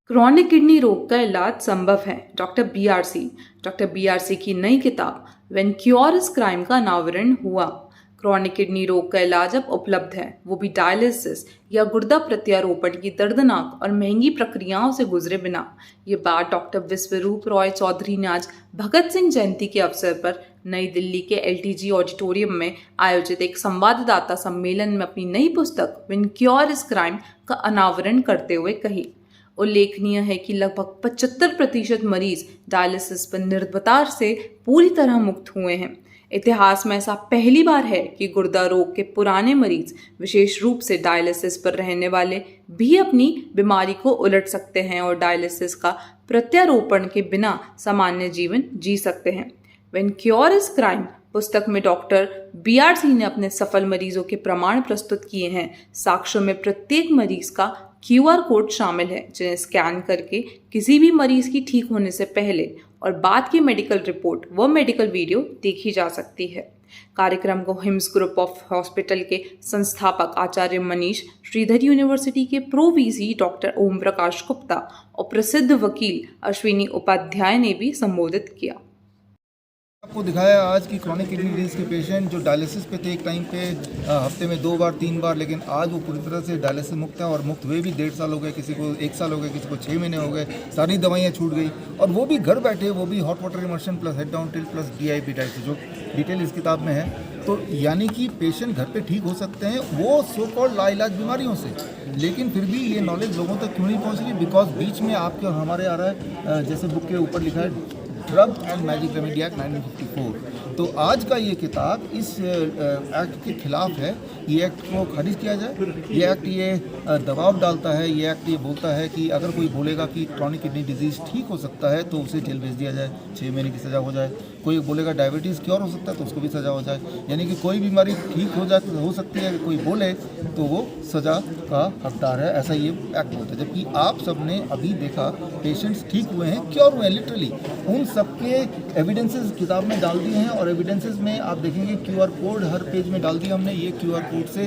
Chronic kidney रोग का इलाज संभव है। डॉक्टर बीआरसी की नई किताब व्हेन क्योर इज क्राइम का अनावरण हुआ। क्रॉनिक किडनी रोग का इलाज अब उपलब्ध है, वो भी डायलिसिस या गुर्दा प्रत्यारोपण की दर्दनाक और महंगी प्रक्रियाओं से गुजरे बिना। ये बात डॉक्टर विश्वरूप रॉय चौधरी ने आज भगत सिंह जयंती के अवसर पर नई दिल्ली के एलटीजी ऑडिटोरियम में आयोजित एक संवाददाता सम्मेलन में अपनी नई पुस्तक व्हेन क्योर इज क्राइम का अनावरण करते हुए कही। उल्लेखनीय है कि लगभग 75% मरीज डायलिसिस पर निर्विकार से पूरी तरह मुक्त हुए हैं। इतिहास में ऐसा पहली बार है कि गुर्दा रोग के पुराने मरीज, विशेष रूप से डायलिसिस पर रहने वाले, भी अपनी बीमारी को उलट सकते हैं और डायलिसिस का प्रत्यारोपण के बिना सामान्य जीवन जी सकते हैं। व्हेन क्योर इज क्राइम पुस्तक में डॉक्टर बीआरसी ने अपने सफल मरीजों के प्रमाण प्रस्तुत किए हैं। साक्ष्यों में प्रत्येक मरीज का क्यूआर कोड शामिल है, जिन्हें स्कैन करके किसी भी मरीज की ठीक होने से पहले और बाद की मेडिकल रिपोर्ट व मेडिकल वीडियो देखी जा सकती है। कार्यक्रम को हिम्स ग्रुप ऑफ हॉस्पिटल के संस्थापक आचार्य मनीष, श्रीधर यूनिवर्सिटी के pro VC doctor Om Prakash Gupta और प्रसिद्ध वकील अश्विनी उपाध्याय ने भी संबोधित किया। आपको दिखाया आज की क्रॉनिक किडनी डिजीज के पेशेंट जो डायलिसिस पे थे एक टाइम पे हफ्ते में 2 बार 3 बार, लेकिन आज वो पूरी तरह से डायलिसिस मुक्त है और मुक्त हुए भी 1.5 साल हो गए, किसी को 1 साल हो गए, किसी को 6 महीने हो गए, सारी दवाइयाँ छूट गई और वो भी घर बैठे, वो भी hot water immersion plus head down tilt plus DIP type से, जो डिटेल इस किताब में है। तो यानी कि पेशेंट घर पे ठीक हो सकते हैं वो सो कॉल्ड लाइलाज बीमारियों से, लेकिन फिर भी ये नॉलेज लोगों तक क्यों नहीं पहुँच रही? बिकॉज बीच में आपके और हमारे आ रहा है, जैसे बुक के ऊपर लिखा है drug and magic remedy act 1954। तो आज का ये किताब इस एक्ट के खिलाफ है। ये एक्ट को खारिज किया जाए। ये एक्ट ये दबाव डालता है, ये एक्ट ये बोलता है कि अगर कोई बोलेगा कि क्रॉनिक किडनी डिजीज़ ठीक हो सकता है तो उसे जेल भेज दिया जाए, 6 महीने की सज़ा हो जाए। कोई बोलेगा डायबिटीज़ क्योर हो सकता है तो उसको भी सज़ा हो जाए। यानी कि कोई बीमारी ठीक हो सकती है, कोई बोले तो वो सज़ा का हकदार है, ऐसा ये एक्ट बोलता है। जबकि आप सब ने अभी देखा पेशेंट्स ठीक हुए हैं, क्योर हुए हैं लिटरली, उन सबके एविडेंसेस किताब में डाल दिए हैं और एविडेंसेस में आप देखेंगे QR कोड हर पेज में डाल दिया हमने। ये QR कोड से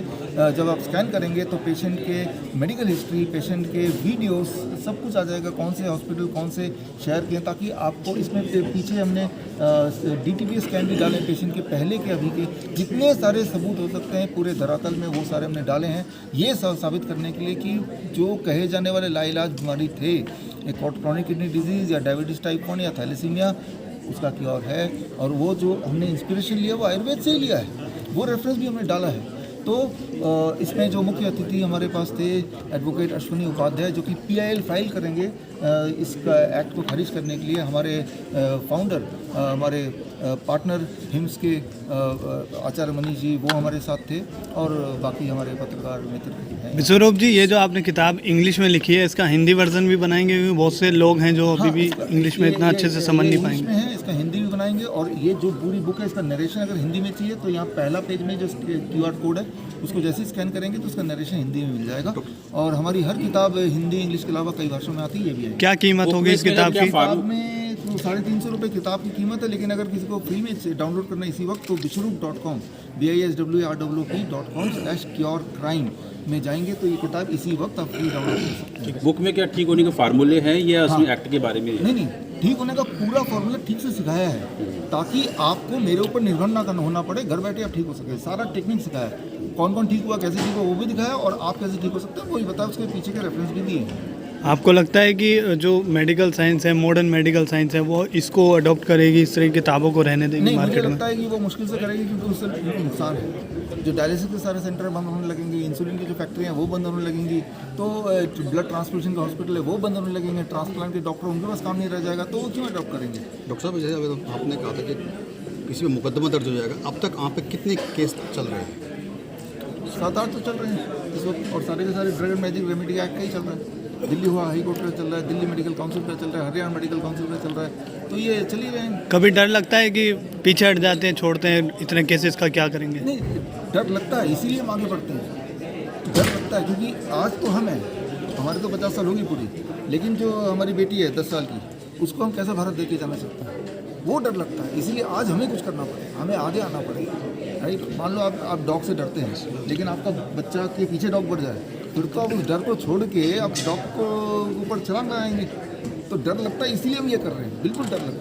जब आप स्कैन करेंगे तो पेशेंट के मेडिकल हिस्ट्री, पेशेंट के वीडियोस सब कुछ आ जाएगा, कौन से हॉस्पिटल कौन से शहर के हैं, ताकि आपको इसमें पीछे हमने DTP स्कैन भी डाले पेशेंट के पहले के अभी के, जितने सारे सबूत हो सकते हैं पूरे धरातल में वो सारे हमने डाले हैं। ये साबित करने के लिए कि जो कहे जाने वाले लाइलाज बीमारी थे, क्रॉनिक किडनी डिजीज़ या डायबिटीज़ टाइप 1 या थैलेसीमिया, उसका क्योर है। और वो जो हमने इंस्पिरेशन लिया वो आयुर्वेद से ही लिया है, वो रेफरेंस भी हमने डाला है। तो इसमें जो मुख्य अतिथि हमारे पास थे एडवोकेट अश्विनी उपाध्याय, जो कि PIL फाइल करेंगे इसका एक्ट को खारिज करने के लिए। हमारे फाउंडर, हमारे पार्टनर हिम्स के आचार्य मनीष जी, वो हमारे साथ थे और बाकी हमारे पत्रकार मित्र हैं। विश्वरूप जी, ये जो आपने किताब इंग्लिश में लिखी है, इसका हिंदी वर्जन भी बनाएंगे? क्योंकि बहुत से लोग हैं जो अभी भी इंग्लिश में इतना अच्छे से समझ नहीं पाएंगे। है, इसका हिंदी भी बनाएंगे और ये जो पूरी बुक है इसका नरेशन अगर हिंदी में चाहिए तो यहाँ पहला पेज में जो QR कोड है उसको जैसे स्कैन करेंगे तो उसका नरेशन हिंदी में मिल जाएगा। और हमारी हर किताब हिंदी इंग्लिश के अलावा कई भाषाओं में आती है, ये भी है। क्या कीमत होगी इस किताब की? किताब में 350 रुपये किताब की कीमत है, लेकिन अगर किसी को फ्री में डाउनलोड करना इसी वक्त तो विश्वरूप.com biswrwp.com/curecrime में जाएंगे तो ये किताब इसी वक्त आप फ्री डाउनलोड कर सकते हैं। बुक में क्या ठीक होने के फार्मूले हैं या उसमें एक्ट के बारे में? नहीं, ठीक होने का पूरा फार्मूला ठीक से सिखाया है, ताकि आपको मेरे ऊपर निर्भर ना करना होना पड़े, घर बैठे आप ठीक हो सके। सारा टेक्निक सिखाया है, कौन कौन ठीक हुआ, कैसे ठीक हुआ वो भी दिखाया और आप कैसे ठीक हो सकते हैं वो भी बताया, उसके पीछे के रेफरेंस भी दिए। आपको लगता है कि जो मेडिकल साइंस है, मॉडर्न मेडिकल साइंस है, वो इसको अडॉप्ट करेगी, इस तरह की किताबों को रहने देगी मार्केट में? मुझे लगता है कि वो मुश्किल से करेगी, क्योंकि उससे नुकसान है। जो डायलिसिस के सारे सेंटर बंद होने लगेंगे, इंसुलिन की जो फैक्ट्री हैं वो बंद होने लगेंगी, तो ब्लड ट्रांसफ्यूजन का हॉस्पिटल है वो बंद होने लगेंगे, ट्रांसप्लांट के डॉक्टर उनके पास काम नहीं रह जाएगा, तो वो क्यों अडॉप्ट करेंगे? डॉक्टर साहब, जैसे आपने कहा था कि किसी में मुकदमा दर्ज हो जाएगा, अब तक आप पे कितने केस चल रहे हैं? 7-8 तो चल रहे हैं इस वक्त, और सारे के सारे drug and magic remedy act का ही चल रहा है। दिल्ली हुआ हाई कोर्ट का चल रहा है, दिल्ली मेडिकल काउंसिल का चल रहा है, हरियाणा मेडिकल काउंसिल का चल रहा है, तो ये चल ही रहे हैं। कभी डर लगता है कि पीछे हट जाते हैं, छोड़ते हैं, इतने केसेस का क्या करेंगे? नहीं, डर लगता है, इसीलिए हम आगे बढ़ते हैं। डर लगता है क्योंकि आज तो हम हैं, हमारे तो 50 साल होगी पूरी, लेकिन जो हमारी बेटी है 10 साल की, उसको हम कैसा भारत दे के जाना सकते हैं, वो डर लगता है। इसीलिए आज हमें कुछ करना पड़ेगा, हमें आगे आना पड़ेगा। राइट, मान लो आप डॉग से डरते हैं, लेकिन आपका बच्चा के पीछे डॉग बढ़ जाए फिर तो अब उस डर को छोड़ के अब डॉग को ऊपर छलांग लगाएंगे। तो डर लगता है, इसलिए हम ये कर रहे हैं, बिल्कुल डर लगता है।